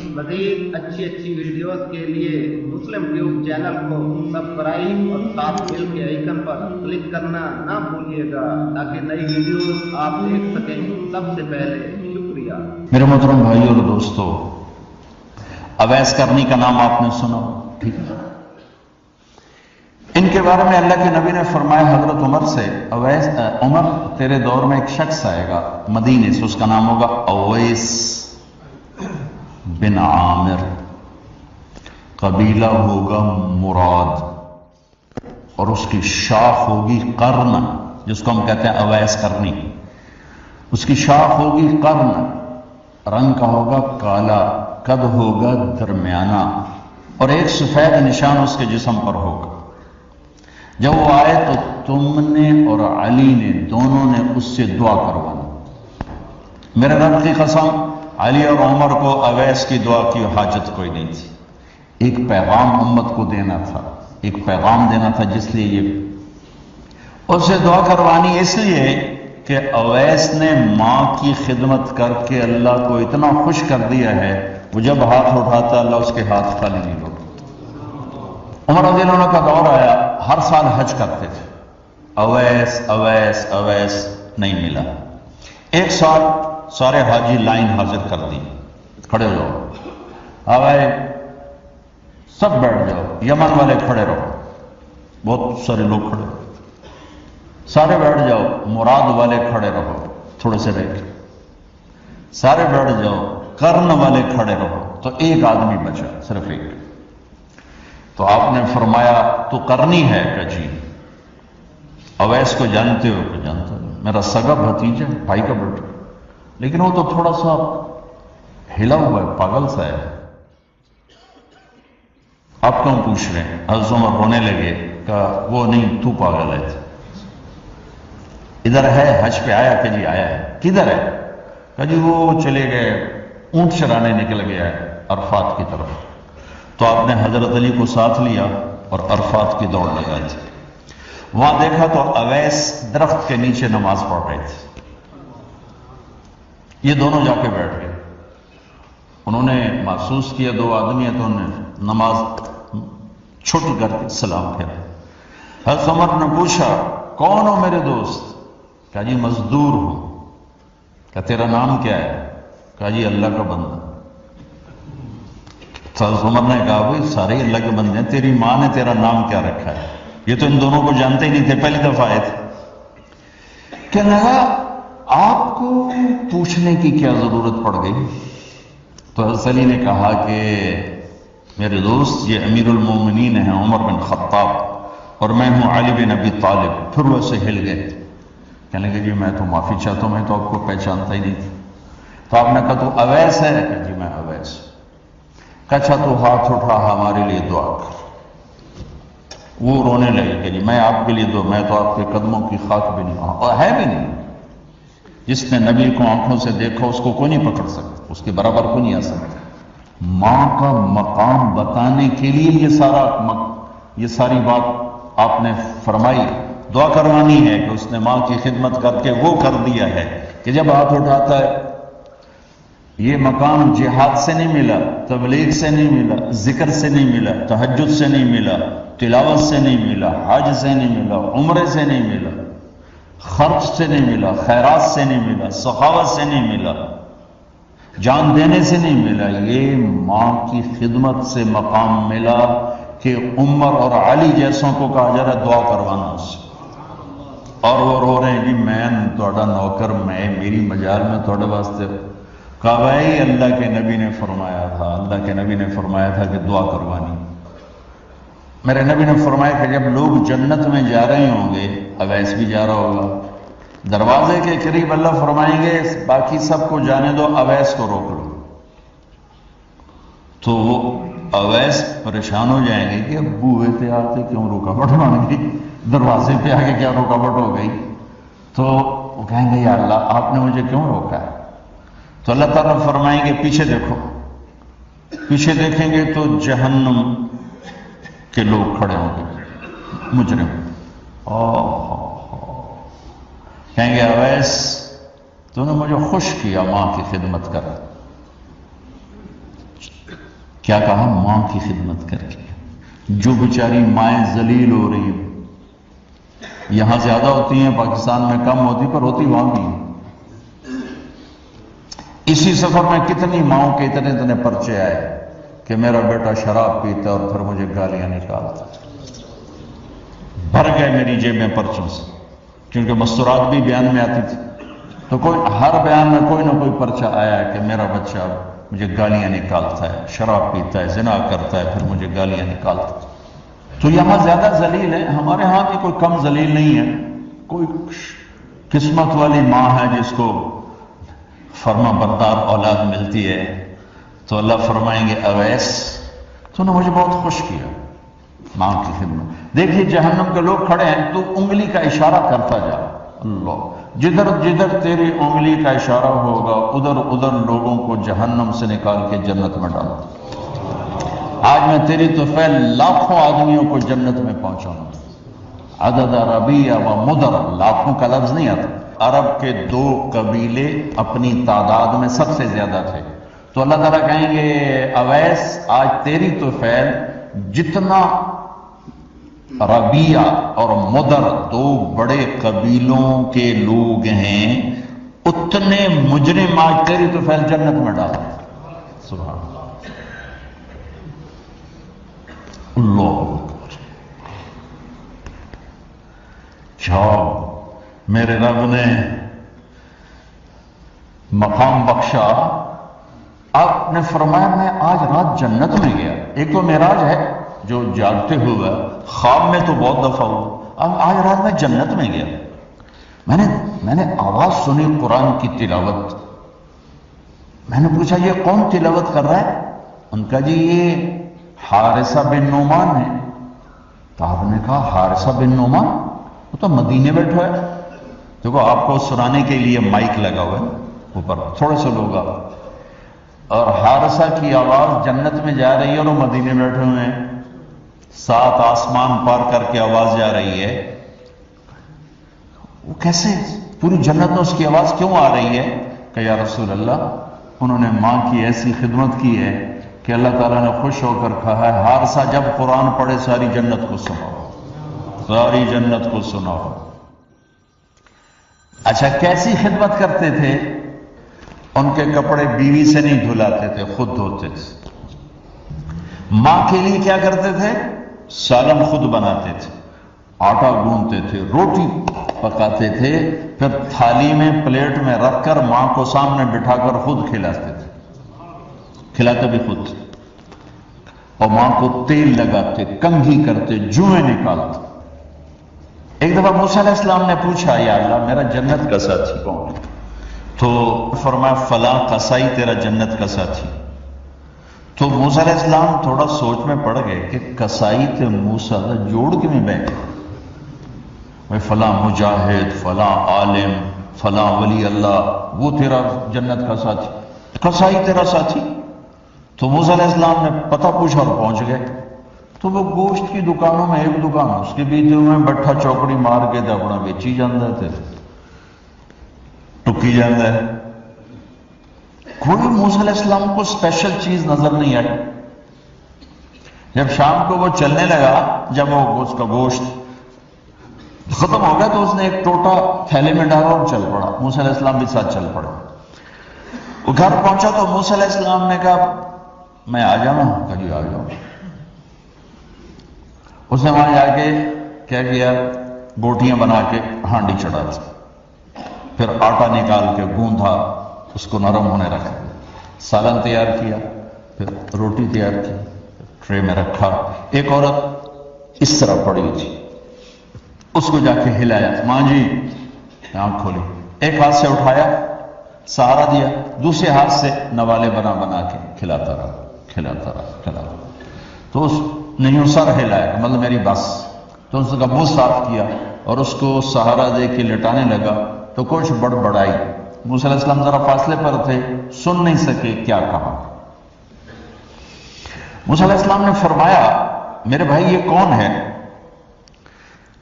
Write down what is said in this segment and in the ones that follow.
مزید اچھی ویڈیوز کے لیے مسلم ٹیوب چینل کو سبسکرائب اور ساتھ بیل کے آئیکن پر کلک کرنا نہ بھولیے گا تاکہ نئی ویڈیوز آپ دیکھ سکیں سب سے پہلے۔ شکریہ۔ میرے محترم بھائیو اور دوستو، اویس کرنی کا نام آپ نے سنا، ٹھیک ہے؟ ان کے بارے میں اللہ کے نبی نے فرمایا حضرت عمر سے، اویس عمر تیرے دور میں ایک شخص آئے گا مدینے سے، اس کا نام ہوگا اویس بن عامر، قبیلہ ہوگا مراد، اور اس کی شاخ ہوگی قرن، جس کو ہم کہتے ہیں اویس کرنی۔ اس کی شاخ ہوگی قرن، رنگ کا ہوگا کالا، قد ہوگا درمیانہ، اور ایک سفید نشان اس کے جسم پر ہوگا۔ جب وہ آئے تو تم نے اور علی نے دونوں نے اس سے دعا کروانا۔ میرے رب کی قسم، علی اور عمر کو اویس کی دعا کی حاجت کوئی نہیں تھی۔ ایک پیغام امت کو دینا تھا، ایک پیغام دینا تھا، جس لیے یہ اس سے دعا کروانی، اس لیے کہ اویس نے ماں کی خدمت کر کے اللہ کو اتنا خوش کر دیا ہے، وہ جب ہاتھ اٹھاتا اللہ اس کے ہاتھ خالی نہیں ہوتا۔ عمر رضی اللہ عنہ کا دور آیا، ہر سال حج کرتے تھے، اویس اویس اویس نہیں ملا۔ ایک سال سارے حاجی لائن حاضر کر دی، کھڑے ہو جاؤ، آئے سب بیٹھ جاؤ، یمن والے کھڑے رہو، بہت سارے لوگ کھڑے، سارے بیٹھ جاؤ، مراد والے کھڑے رہو، تھوڑے سے رہ کے سارے بیٹھ جاؤ، کرن والے کھڑے رہو۔ تو ایک آدمی بچا، صرف ایک۔ تو آپ نے فرمایا تو کرنی ہے کہ جی؟ اویس کو جانتے ہو؟ کہ جانتا ہوں، میرا سگا بھتیجا، بھائی کا بیٹا، لیکن وہ تو تھوڑا سا ہلا ہوا ہے، پاگل سا ہے۔ آپ کیوں پوچھ رہے ہیں؟ حضرت عمر رونے لگے، کہا وہ نہیں، تو پاگل ہے۔ ادھر ہے، حج پہ آیا؟ کہ جی آیا ہے۔ کدھر ہے؟ کہا جی وہ چلے گئے، اونٹ چرانے نکل گیا ہے عرفات کی طرف۔ تو آپ نے حضرت علی کو ساتھ لیا اور عرفات کی دوڑ لگائی تھی۔ وہاں دیکھا تو اویس درخت کے نیچے نماز پڑھ رہے تھے۔ یہ دونوں جا کے بیٹھ گئے، انہوں نے محسوس کیا دو آدمی ہیں، تو انہوں نے نماز چھوٹی کر کے سلام پھیرا۔ حضرت عمر نے پوچھا کون ہو میرے دوست؟ کہا جی مزدور ہوں۔ کہا تیرا نام کیا ہے؟ کہا جی اللہ کا بندہ۔ حضرت عمر نے کہا بھائی سارے اللہ کے بندے ہیں، تیری ماں نے تیرا نام کیا رکھا ہے؟ یہ تو ان دونوں کو جانتے ہی نہیں تھے، پہلی دفعہ آئے تھے۔ کہنے لگا آپ کو پوچھنے کی کیا ضرورت پڑ گئی؟ تو حضرت علی نے کہا کہ میرے دوست یہ امیر المومنین ہیں عمر بن خطاب، اور میں ہوں علی بن ابی طالب۔ پھر وہ سے ہل گئے، کہنے لگے جی میں تو معافی چاہتا ہوں، میں تو آپ کو پہچانتا ہی نہیں تھا۔ تو آپ نے کہا تو اویس ہے؟ کہ جی میں اویس۔ اچھا تو ہاتھ اٹھا ہمارے لیے دعا کر۔ وہ رونے لگے کہ جی میں آپ کے لیے دعا، میں تو آپ کے قدموں کی خاک بھی نہیں، اور ہے بھی نہیں۔ جس نے نبی کو آنکھوں سے دیکھا اس کو کوئی نہیں پکڑ سکتا، اس کے برابر کوئی نہیں آ سکتا۔ ماں کا مقام بتانے کے لیے یہ ساری بات آپ نے فرمائی، دعا کروانی ہے کہ اس نے ماں کی خدمت کر کے وہ کر دیا ہے کہ جب ہاتھ اٹھاتا ہے۔ یہ مقام جہاد سے نہیں ملا، تبلیغ سے نہیں ملا، ذکر سے نہیں ملا، تہجد سے نہیں ملا، تلاوت سے نہیں ملا، حج سے نہیں ملا، عمرے سے نہیں ملا، خرچ سے نہیں ملا، خیرات سے نہیں ملا، سخاوت سے نہیں ملا، جان دینے سے نہیں ملا۔ یہ ماں کی خدمت سے مقام ملا کہ عمر اور علی جیسوں کو کہا جا رہا ہے دعا کروانا اس سے۔ اور وہ رو رہے ہیں جی میں تھوڑا نوکر، میں میری مجال میں تھوڑے واسطے۔ کہا بھائی اللہ کے نبی نے فرمایا تھا، اللہ کے نبی نے فرمایا تھا کہ دعا کروانی۔ میرے نبی نے فرمایا کہ جب لوگ جنت میں جا رہے ہوں گے، اویس بھی جا رہا ہوگا، دروازے کے قریب اللہ فرمائیں گے باقی سب کو جانے دو، اویس کو روک لو۔ تو وہ اویس پریشان ہو جائیں گے کہ ابو تھے آتے کیوں رکاوٹ بن گئی، دروازے پہ آگے کیا رکاوٹ ہو گئی؟ تو وہ کہیں گے یا اللہ آپ نے مجھے کیوں روکا ہے؟ تو اللہ تعالیٰ فرمائیں گے پیچھے دیکھو۔ پیچھے دیکھیں گے تو جہنم کے لوگ کھڑے ہوں گے، مجرم۔ کہیں گے اویس، تو نے مجھے خوش کیا ماں کی خدمت کر، کیا کہا؟ ماں کی خدمت کر کے. جو بیچاری مائیں ذلیل ہو رہی ہیں، یہاں زیادہ ہوتی ہیں، پاکستان میں کم ہوتی، پر ہوتی وہاں بھی. اسی سفر میں کتنی ماؤں کے اتنے پرچے آئے کہ میرا بیٹا شراب پیتا اور پھر مجھے گالیاں نکالتا. بھر گئے میری جیب میں پرچوں سے، کیونکہ مستورات بھی بیان میں آتی تھی. تو ہر بیان میں کوئی نہ کوئی پرچہ آیا کہ میرا بچہ مجھے گالیاں نکالتا ہے، شراب پیتا ہے، زنا کرتا ہے، پھر مجھے گالیاں نکالتا ہے. تو یہاں زیادہ ذلیل ہے، ہمارے ہاں بھی کوئی کم ذلیل نہیں ہے. کوئی قسمت والی ماں ہے جس کو فرما بردار اولاد ملتی ہے، تو اللہ فرمائیں گے اویس تو نے مجھے بہت خوش کیا ماں کی خدمت. دیکھیے جہنم کے لوگ کھڑے ہیں، تو انگلی کا اشارہ کرتا جا. اللہ جدھر جدھر تیری انگلی کا اشارہ ہوگا ادھر ادھر لوگوں کو جہنم سے نکال کے جنت میں ڈالو. آج میں تیری طفیل لاکھوں آدمیوں کو جنت میں پہنچاؤں گا. عدد ربیع و مدر، لاکھوں کا لفظ نہیں آتا. عرب کے 2 قبیلے اپنی تعداد میں سب سے زیادہ تھے، تو اللہ تعالیٰ کہیں گے اویس آج تیری طفیل جتنا ربیع اور مدر 2 بڑے قبیلوں کے لوگ ہیں، اتنے مجرم آج تیری طفیل جنت میں ڈالا. سبحان اللہ. جاؤ، میرے رب نے مقام بخشا. آپ نے فرمایا میں آج رات جنت میں گیا. ایک تو معراج ہے جو جاگتے ہوئے، خواب میں تو بہت دفعہ ہوا، اب آج رات میں جنت میں گیا. میں نے آواز سنی قرآن کی تلاوت. میں نے پوچھا یہ کون تلاوت کر رہا ہے؟ ان کا جی یہ حارثہ بن نعمان ہے. تو آپ نے کہا حارثہ بن نعمان؟ وہ تو مدینے بیٹھا ہے. دیکھو آپ کو سنانے کے لیے مائک لگا ہوا ہے اوپر، تھوڑے سے لوگ آپ، اور حارثہ کی آواز جنت میں جا رہی ہے اور وہ مدینے بیٹھے ہوئے ہیں. 7 آسمان پار کر کے آواز جا رہی ہے. وہ کیسے پوری جنت میں اس کی آواز کیوں آ رہی ہے؟ کہ یا رسول اللہ انہوں نے ماں کی ایسی خدمت کی ہے کہ اللہ تعالیٰ نے خوش ہو کر کہا ہے حارثہ جب قرآن پڑھے ساری جنت کو سناؤ، ساری جنت کو سناؤ. اچھا کیسی خدمت کرتے تھے؟ ان کے کپڑے بیوی سے نہیں دھلاتے تھے، خود دھوتے تھے. ماں کے لیے کیا کرتے تھے؟ سالن خود بناتے تھے، آٹا گوندتے تھے، روٹی پکاتے تھے، پھر تھالی میں پلیٹ میں رکھ کر ماں کو سامنے بٹھا کر خود کھلاتے تھے. کھلاتے بھی خود، اور ماں کو تیل لگاتے، کنگھی کرتے، جوئیں نکالتے. ایک دفعہ موسیٰ علیہ السلام نے پوچھا یا اللہ میرا جنت کا ساتھی کون ہے؟ تو فرمایا فلاں قصائی تیرا جنت کا ساتھی. تو موسیٰ علیہ السلام تھوڑا سوچ میں پڑ گئے کہ قصائی تے موسیٰ جوڑ کے میں بیٹھے، بھائی فلاں مجاہد، فلاں عالم، فلاں ولی اللہ وہ تیرا جنت کا ساتھی، قصائی تیرا ساتھی. تو موسیٰ علیہ السلام نے پتہ پوچھا اور پہنچ گئے. تو وہ گوشت کی دکانوں میں ایک دکان اس کے بیچ میں بٹھا چوکڑی مار کے اپنا بیچی جاندے تھے، ٹکی جاندے. کوئی موسیٰ علیہ السلام کو اسپیشل چیز نظر نہیں آئی. جب شام کو وہ چلنے لگا، جب وہ اس کا گوشت ختم ہو گیا تو اس نے ایک ٹوٹا تھیلے میں ڈالا اور چل پڑا. موسیٰ علیہ السلام بھی ساتھ چل پڑے. وہ گھر پہنچا تو موسیٰ علیہ السلام نے کہا میں آ جاؤں؟ کہا جی آ جاؤ. اس نے وہاں جا کے کیا کیا؟ بوٹیاں بنا کے ہانڈی چڑھا دی، پھر آٹا نکال کے گوندھا، اس کو نرم ہونے رکھا، سالن تیار کیا، پھر روٹی تیار کی، ٹرے میں رکھا. ایک عورت اس طرح پڑی تھی، اس کو جا کے ہلایا، ماں جی آنکھ کھولی، ایک ہاتھ سے اٹھایا سہارا دیا، دوسرے ہاتھ سے نوالے بنا بنا کے کھلاتا رہا کھلاتا رہا کھلاتا رہا. تو اس نے یوں سر ہلایا کہ مطلب میری بس. تو اس کا منہ صاف کیا اور اس کو سہارا دے کے لٹانے لگا تو کچھ بڑبڑائی. موسیٰ علیہ السلام ذرا فاصلے پر تھے، سن نہیں سکے کیا کہا. موسیٰ علیہ السلام نے فرمایا میرے بھائی یہ کون ہے؟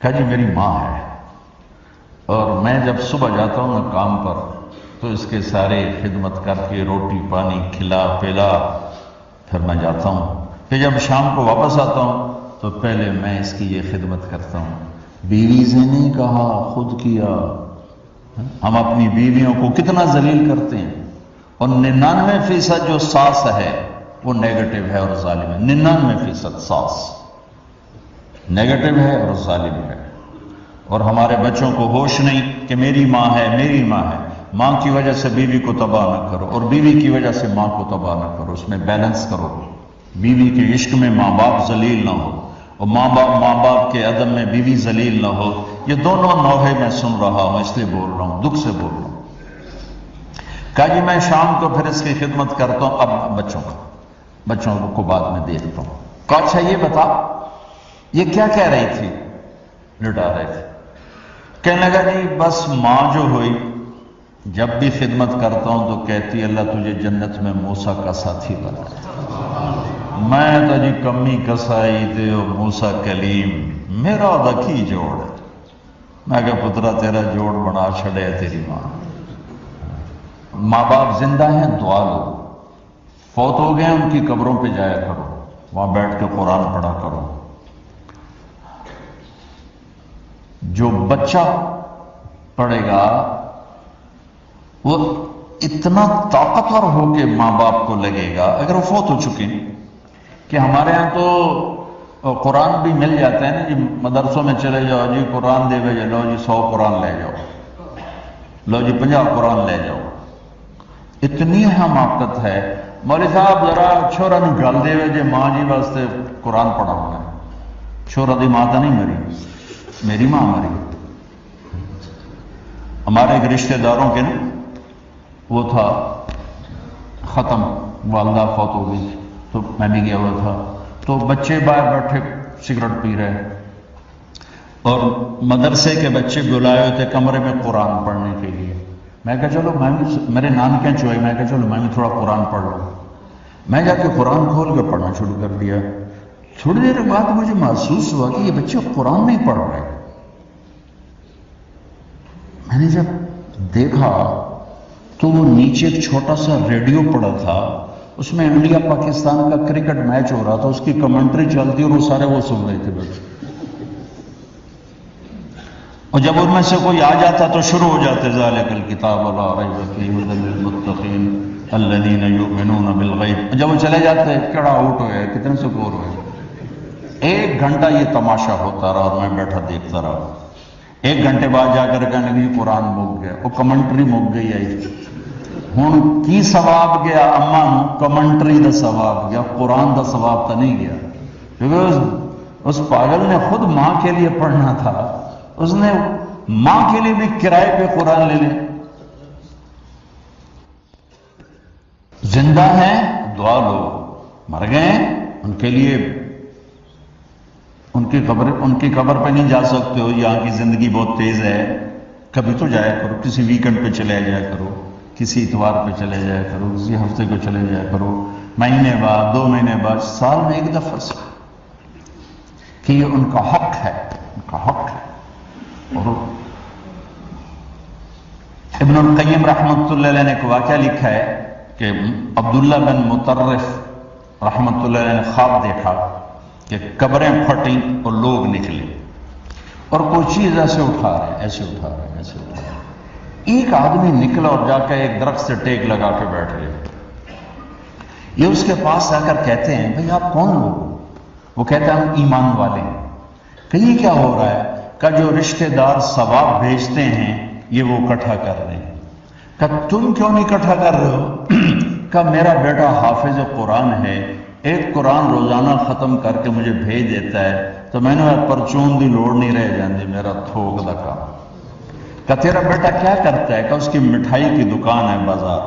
کہا جی میری ماں ہے، اور میں جب صبح جاتا ہوں نا کام پر تو اس کے سارے خدمت کر کے روٹی پانی کھلا پلا پھر میں جاتا ہوں، پھر جب شام کو واپس آتا ہوں تو پہلے میں اس کی یہ خدمت کرتا ہوں۔ بیوی سے نہیں کہا، خود کیا۔ ہم اپنی بیویوں کو کتنا ذلیل کرتے ہیں، اور 99% جو ساس ہے وہ نیگیٹو ہے اور ظالم ہے۔ 99% ساس نیگیٹو ہے اور ظالم ہے، اور ہمارے بچوں کو ہوش نہیں کہ میری ماں ہے، میری ماں ہے۔ ماں کی وجہ سے بیوی کو تباہ نہ کرو، اور بیوی کی وجہ سے ماں کو تباہ نہ کرو، اس میں بیلنس کرو۔ بیوی کے عشق میں ماں باپ ذلیل نہ ہو، اور ماں باپ کے عدم میں بیوی ذلیل نہ ہو۔ یہ دونوں نوحے میں سن رہا ہوں، اس لیے بول رہا ہوں، دکھ سے بول رہا ہوں۔ کہا جی میں شام کو پھر اس کی خدمت کرتا ہوں، اب بچوں کو بعد میں دیکھتا ہوں۔ کہا اچھا یہ بتا یہ کیا کہہ رہی تھی؟ لٹا رہے تھے۔ کہنے لگا جی بس ماں جو ہوئی جب بھی خدمت کرتا ہوں تو کہتی اللہ تجھے جنت میں موسیٰ کا ساتھی بنا۔ میں تو جی کمی کسائی تے موسیٰ کلیم، میرا دا کی جوڑ ہے۔ میں کہا پترا تیرا جوڑ بنا چھڑے تیری ماں۔ ماں باپ زندہ ہیں دعا لو، فوت ہو گئے ان کی قبروں پہ جایا کرو، وہاں بیٹھ کے قرآن پڑھا کرو۔ جو بچہ پڑھے گا وہ اتنا طاقتور ہو کے ماں باپ کو لگے گا، اگر وہ فوت ہو چکے ہیں کہ ہمارے ہاں تو قرآن بھی مل جاتا ہے نا جی، مدرسوں میں چلے جاؤ جی قرآن دے بھیجے، لو جی 100 قرآن لے جاؤ، لو جی 50 قرآن لے جاؤ۔ اتنی حماقت ہے، مولوی صاحب ذرا چھوڑا نو گل دے جی ماں جی واسطے قرآن پڑھا ہونا ہے۔ چھوڑا دی ماں تو نہیں مری، میری ماں مری۔ ہمارے ایک رشتہ داروں کے نا وہ تھا ختم، والدہ فوت ہو گئی تھی، تو میں بھی گیا ہوا تھا، تو بچے باہر بیٹھے سگریٹ پی رہے، اور مدرسے کے بچے بلائے ہوئے تھے کمرے میں قرآن پڑھنے کے لیے۔ میں کہا چلو میں بھی، میرے نان کیا چوئے، میں کہا چلو میں بھی تھوڑا قرآن پڑھ لوں۔ میں جا کے قرآن کھول کے پڑھنا شروع کر دیا۔ تھوڑی دیر بعد مجھے محسوس ہوا کہ یہ بچے قرآن نہیں پڑھ رہے۔ میں نے جب دیکھا تو وہ نیچے ایک چھوٹا سا ریڈیو پڑا تھا، اس میں انڈیا پاکستان کا کرکٹ میچ ہو رہا تھا، اس کی کمنٹری چلتی اور وہ سارے وہ سن رہے تھے بس۔ اور جب ان میں سے کوئی آ جاتا تو شروع ہو جاتے ذالک الکتاب لا ریب فیہ ھدی للمتقین الذین یؤمنون بالغیب۔ جب وہ چلے جاتے کیڑا آؤٹ ہوئے، کتنے سکور ہوئے۔ 1 گھنٹہ یہ تماشا ہوتا رہا اور میں بیٹھا دیکھتا رہا۔ 1 گھنٹے بعد جا کر کہنے لگی قرآن مک گیا، وہ کمنٹری مک گئی ہے۔ ہوں کی ثواب گیا اما نو، کمنٹری دا ثواب گیا، قرآن دا ثواب تو نہیں گیا، کیونکہ اس پاگل نے خود ماں کے لیے پڑھنا تھا، اس نے ماں کے لیے بھی کرائے پہ قرآن لے لیں۔ زندہ ہیں دعا لو، مر گئے ان کے لیے ان کی قبر پہ نہیں جا سکتے ہو، یہاں کی زندگی بہت تیز ہے، کبھی تو جایا کرو، کسی ویکنڈ پہ چلے جایا کرو، کسی اتوار پہ چلے جایا کرو، کسی ہفتے کو چلے جایا کرو، مہینے بعد 2 مہینے بعد، سال میں 1 دفعہ سے، کہ یہ ان کا حق ہے، ان کا حق ہے۔ اور ابن القیم رحمۃ اللہ علیہ نے ایک واقعہ لکھا ہے کہ عبداللہ بن مطرف رحمۃ اللہ علیہ نے خواب دیکھا کہ قبریں پھٹیں اور لوگ نکلے اور کوئی چیز ایسے اٹھا رہے ہیں، ایسے اٹھا رہے ہیں، ایسے اٹھا رہے ہیں۔ ایک آدمی نکلا اور جا کر ایک درخت سے ٹیک لگا کے بیٹھ گئے۔ یہ اس کے پاس آ کر کہتے ہیں بھئی آپ کون لوگ؟ وہ کہتا ہے ہم ایمان والے ہیں۔ کہ یہ کیا ہو رہا ہے؟ کہ جو رشتہ دار ثواب بھیجتے ہیں یہ وہ اکٹھا کر رہے ہیں۔ کہ تم کیوں نہیں اکٹھا کر رہے ہو؟ کہ میرا بیٹا حافظ قرآن ہے، 1 قرآن روزانہ ختم کر کے مجھے بھیج دیتا ہے، تو میں نے پرچون دی لوڑ نہیں رہ جاندی، میرا تھوک دا کام۔ کہ تیرا بیٹا کیا کرتا ہے؟ کہ اس کی مٹھائی کی دکان ہے بازار۔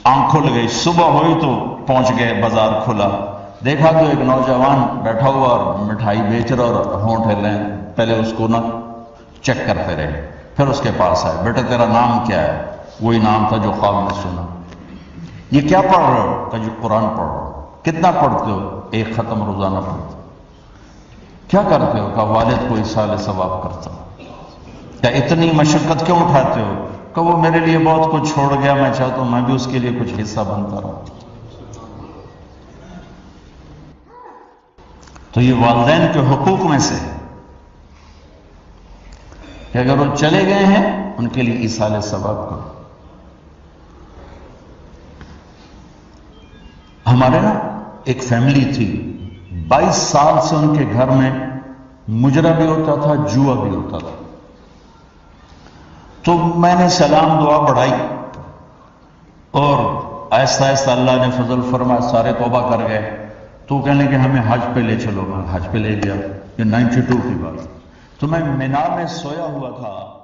آنکھ کھل گئی، صبح ہوئی تو پہنچ گئے، بازار کھلا، دیکھا تو ایک نوجوان بیٹھا ہوا اور مٹھائی بیچ رہا اور ہونٹ ہلیں، پہلے اس کو نہ چیک کرتے رہے، پھر اس کے پاس آئے، بیٹا تیرا نام کیا ہے؟ وہی نام تھا جو خواب میں سنا۔ یہ کیا پڑھ رہے ہو؟ کہ جو قرآن پڑھ رہے ہو۔ کتنا پڑھتے ہو؟ 1 ختم روزانہ پڑھتے ہو۔ کیا کرتے ہو؟ کہ والد کو ایصال ثواب کرتا ہوں۔ کیا اتنی مشقت کیوں اٹھاتے ہو؟ کہ وہ میرے لیے بہت کچھ چھوڑ گیا، میں چاہتا ہوں میں بھی اس کے لیے کچھ حصہ بنتا رہا۔ تو یہ والدین کے حقوق میں سے ہے کہ اگر وہ چلے گئے ہیں ان کے لیے ایصال ثواب کرو. ہمارے نا ایک فیملی تھی، 22 سال سے ان کے گھر میں مجرا بھی ہوتا تھا، جوا بھی ہوتا تھا. تو میں نے سلام دعا بڑھائی اور آہستہ آہستہ اللہ نے فضل فرمایا، سارے توبہ کر گئے. تو کہنے کہ ہمیں حج پہ لے چلو. میں حج پہ لے گیا. یہ 92 کی بات. تو میں مینا میں سویا ہوا تھا.